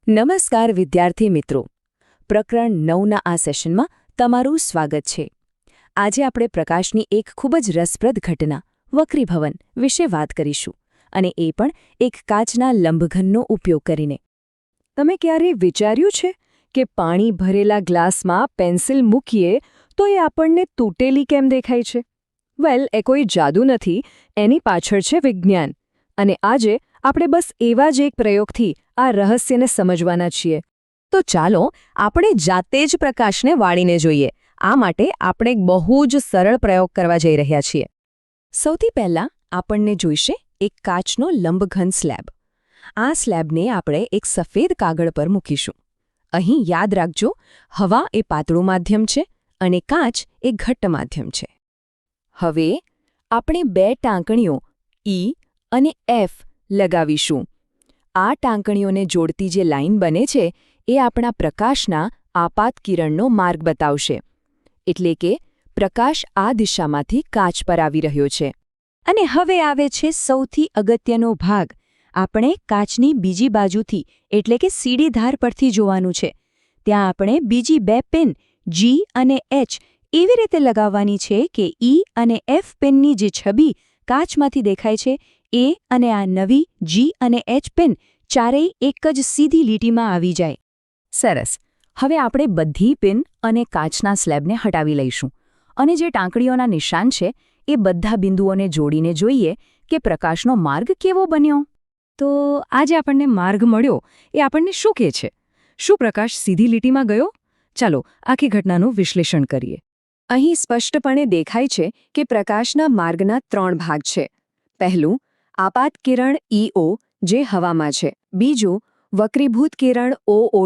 નમસ્કાર વિદ્યાર્થી મિત્રો, પ્રકરણ 9ના આ સેશનમાં તમારું સ્વાગત છે. આજે આપણે પ્રકાશની એક ખૂબ જ રસપ્રદ ઘટના વક્રીભવન વિશે વાત કરીશું, અને એ પણ એક કાચના લંબઘનનો ઉપયોગ કરીને. તમે ક્યારેય વિચાર્યું છે કે પાણી ભરેલા ગ્લાસમાં પેન્સિલ મૂકીએ તો એ આપણને તૂટેલી કેમ દેખાય છે? વેલ, એ કોઈ જાદુ નથી, એની પાછળ છે વિજ્ઞાન. અને આજે આપણે બસ એવા જ એક પ્રયોગથી આ રહસ્યને સમજવાના છીએ. તો ચાલો આપણે જાતે જ પ્રકાશને વાળીને જોઈએ. આ માટે આપણે એક બહુ જ સરળ પ્રયોગ કરવા જઈ રહ્યા છીએ. સૌથી પહેલાં આપણને જોઈશે એક કાચનો લંબઘન સ્લેબ. આ સ્લેબને આપણે એક સફેદ કાગળ પર મૂકીશું. અહીં યાદ રાખજો, હવા એ પાતળું માધ્યમ છે અને કાચ એ ઘટ્ટ માધ્યમ છે. હવે આપણે બે ટાંકણીઓ E અને F લગાવીશું. આ ટાંકણીઓને જોડતી જે લાઇન બને છે એ આપણા પ્રકાશના આપાત કિરણનો માર્ગ બતાવશે. એટલે કે પ્રકાશ આ દિશામાંથી કાચ પર આવી રહ્યો છે. અને હવે આવે છે સૌથી અગત્યનો ભાગ. આપણે કાચની બીજી બાજુથી એટલે કે સીધી ધાર પરથી જોવાનું છે. ત્યાં આપણે બીજી બે પિન G અને H એવી રીતે લગાવવાની છે કે E અને F પિનની જે છબી કાચમાંથી દેખાય છે એ અને આ નવી G અને H પિન ચારેય એક જ સીધી લીટીમાં આવી જાય. સરસ. હવે આપણે બધી પિન અને કાચના સ્લેબને હટાવી લઈશું અને જે ટાંકણીઓના નિશાન છે એ બધા બિંદુઓને જોડીને જોઈએ કે પ્રકાશનો માર્ગ કેવો બન્યો. તો આજે આપણને માર્ગ મળ્યો એ આપણને શું કહે છે? શું પ્રકાશ સીધી લીટીમાં ગયો? ચાલો આખી ઘટનાનું વિશ્લેષણ કરીએ. અહીં સ્પષ્ટપણે દેખાય છે કે પ્રકાશના માર્ગના 3 ભાગ છે. પહેલું, આપાત કિરણ EO જે હવામાં છે. બીજું, વક્રીભૂત કિરણ OO'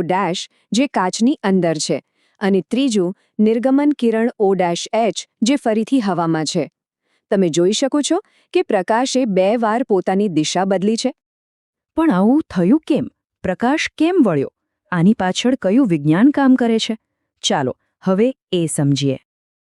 જે કાચની અંદર છે. અને ત્રીજું, નિર્ગમન કિરણ O'(H) જે ફરીથી હવામાં છે. તમે જોઈ શકો છો કે પ્રકાશે 2 વાર પોતાની દિશા બદલી છે. પણ આવું થયું કેમ? પ્રકાશ કેમ વળ્યો? આની પાછળ કયું વિજ્ઞાન કામ કરે છે? ચાલો હવે એ સમજીએ.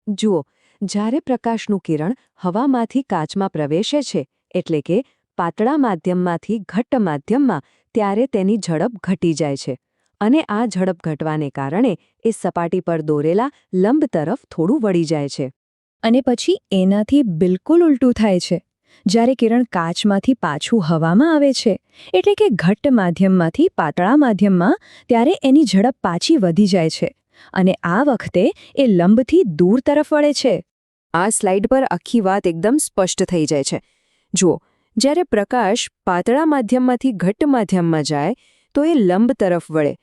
જુઓ, જ્યારે પ્રકાશનું કિરણ હવામાંથી કાચમાં પ્રવેશે છે એટલે કે પાતળા માધ્યમમાંથી ઘટ્ટ માધ્યમમાં, ત્યારે તેની ઝડપ ઘટી જાય છે. અને આ ઝડપ ઘટવાને કારણે એ સપાટી પર દોરેલા લંબ તરફ થોડું વળી જાય છે. અને પછી એનાથી બિલકુલ ઉલટું થાય છે. જ્યારે કિરણ કાચમાંથી પાછું હવામાં આવે છે એટલે કે ઘટ્ટ માધ્યમમાંથી પાતળા માધ્યમમાં, ત્યારે એની ઝડપ પાછી વધી જાય છે અને આ વખતે એ લંબથી દૂર તરફ વળે છે. આ સ્લાઇડ પર આખી વાત એકદમ સ્પષ્ટ થઈ જાય છે. જુઓ, જ્યારે પ્રકાશ પાતળા માધ્યમમાંથી ઘટ્ટ માધ્યમમાં જાય તો એ લંબ તરફ વળે,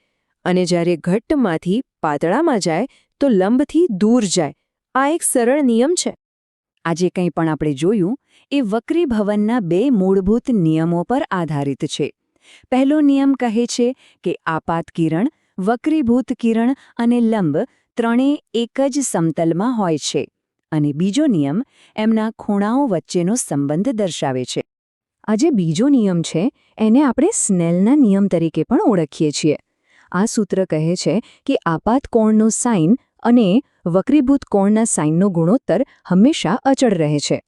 અને જ્યારે ઘટ્ટમાંથી પાતળામાં જાય તો લંબથી દૂર જાય. આ એક સરળ નિયમ છે. આજે કંઈ પણ આપણે જોયું એ વક્રીભવનના 2 મૂળભૂત નિયમો પર આધારિત છે. પહેલો નિયમ કહે છે કે આપાત કિરણ, વક્રીભૂત કિરણ અને લંબ ત્રણેય એક જ સમતલમાં હોય છે. અને બીજો નિયમ એમના ખૂણાઓ વચ્ચેનો સંબંધ દર્શાવે છે. આ જે બીજો નિયમ છે એને આપણે સ્નેલના નિયમ તરીકે પણ ઓળખીએ છીએ. આ સૂત્ર કહે છે કે આપાત કોણનો સાઇન અને વક્રીભૂત કોણના સાઇનનો ગુણોત્તર હંમેશા અચળ રહે છે.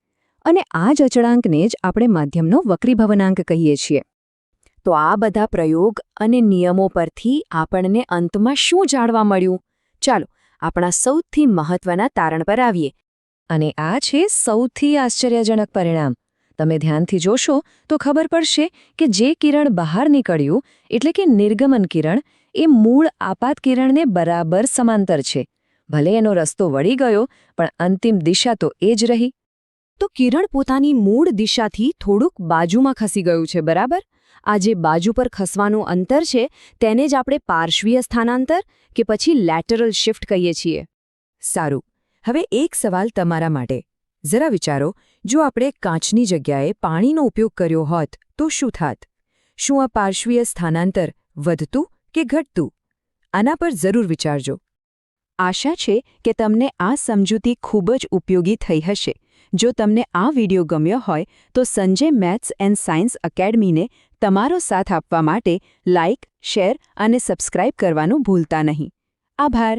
અને આ જ અચળાંકને જ આપણે માધ્યમનો વક્રીભવનાંક કહીએ છીએ. તો આ બધા પ્રયોગ અને નિયમો પરથી આપણને અંતમાં શું જાણવા મળ્યું? ચાલો આપણા સૌથી મહત્વના તારણ પર આવીએ. અને આ છે સૌથી આશ્ચર્યજનક પરિણામ. તમે ધ્યાનથી જોશો તો ખબર પડશે કે જે કિરણ બહાર નીકળ્યું એટલે કે નિર્ગમન કિરણ એ મૂળ આપાત કિરણને બરાબર સમાંતર છે. ભલે એનો રસ્તો વળી ગયો, પણ અંતિમ દિશા તો એ જ રહી. તો કિરણ પોતાની મૂળ દિશાથી થોડુંક બાજુમાં ખસી ગયું છે, બરાબર? આ જે બાજુ પર ખસવાનું અંતર છે તેને જ આપણે પાર્શ્વીય સ્થાનાંતર કે પછી લેટરલ શિફ્ટ કહીએ છીએ. સારું, હવે એક સવાલ તમારા માટે. જરા વિચારો, જો આપણે કાચની જગ્યાએ પાણીનો ઉપયોગ કર્યો હોત તો શું થાત? શું આ પાર્શ્વીય સ્થાનાંતર વધતું કે ઘટતું? આના પર જરૂર વિચારજો. આશા છે કે તમને આ સમજૂતી ખૂબ જ ઉપયોગી થઈ હશે. જો તમને આ વિડિયો ગમ્યો હોય તો સંજય મેથ્સ એન્ડ સાયન્સ એકેડમીને તમારો સાથ આપવા માટે લાઇક, શેર અને સબસ્ક્રાઇબ કરવાનું ભૂલતા નહીં. આભાર.